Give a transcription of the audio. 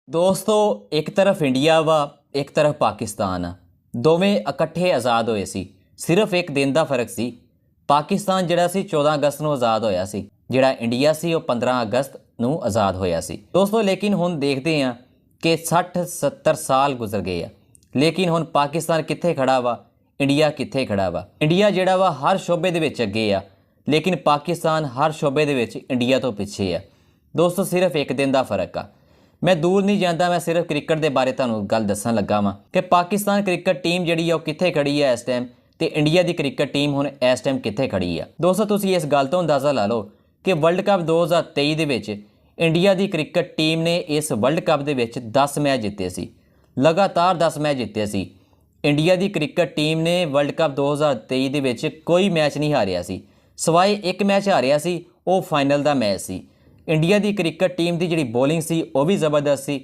दोस्तों एक तरफ इंडिया वा एक तरफ पाकिस्तान आ ਦੋਵੇਂ ਇਕੱਠੇ ਆਜ਼ਾਦ ਹੋਏ ਸੀ। ਸਿਰਫ ਇੱਕ ਦਿਨ ਦਾ ਫਰਕ ਸੀ। ਪਾਕਿਸਤਾਨ ਜਿਹੜਾ ਸੀ 14 ਅਗਸਤ ਨੂੰ ਆਜ਼ਾਦ ਹੋਇਆ ਸੀ, ਜਿਹੜਾ ਇੰਡੀਆ ਸੀ ਉਹ 15 ਅਗਸਤ ਨੂੰ ਆਜ਼ਾਦ ਹੋਇਆ ਸੀ। ਦੋਸਤੋ ਲੇਕਿਨ ਹੁਣ ਦੇਖਦੇ ਹਾਂ ਕਿ 60-70 ਸਾਲ ਗੁਜ਼ਰ ਗਏ ਆ, ਲੇਕਿਨ ਹੁਣ ਪਾਕਿਸਤਾਨ ਕਿੱਥੇ ਖੜਾ ਵਾ, ਇੰਡੀਆ ਕਿੱਥੇ ਖੜਾ ਵਾ। ਇੰਡੀਆ ਜਿਹੜਾ ਵਾ ਹਰ ਸ਼ੋਬੇ ਦੇ ਵਿੱਚ ਅੱਗੇ ਆ, ਲੇਕਿਨ ਪਾਕਿਸਤਾਨ ਹਰ ਸ਼ੋਬੇ ਦੇ ਵਿੱਚ ਇੰਡੀਆ ਤੋਂ ਪਿੱਛੇ ਆ। ਦੋਸਤੋ ਸਿਰਫ ਇੱਕ ਦਿਨ ਦਾ ਫਰਕ ਆ। मैं दूर नहीं जाता, मैं सिर्फ क्रिकेट के बारे तुहानूं गल दस्सण लगा वां कि पाकिस्तान क्रिकेट टीम जिहड़ी आ कित्थे खड़ी है इस टाइम ते इंडिया की क्रिकेट टीम हुण इस टाइम कित्थे खड़ी है। दोस्तों तुसीं इस गल तो अंदाज़ा ला लो कि world cup 2023 they which India की क्रिकेट टीम ने इस वर्ल्ड कप दे विच 10 मैच जिते सी, लगातार 10 मैच जिते सी। इंडिया की क्रिकेट टीम ने वर्ल्ड कप 2023 दे विच कोई मैच नहीं हारिया सी, सिवाय एक मैच हारिया सी, वो फाइनल का मैच सी। इंडिया की क्रिकेट टीम की जिहड़ी बॉलिंग सी वो भी ज़बरदस्त सी,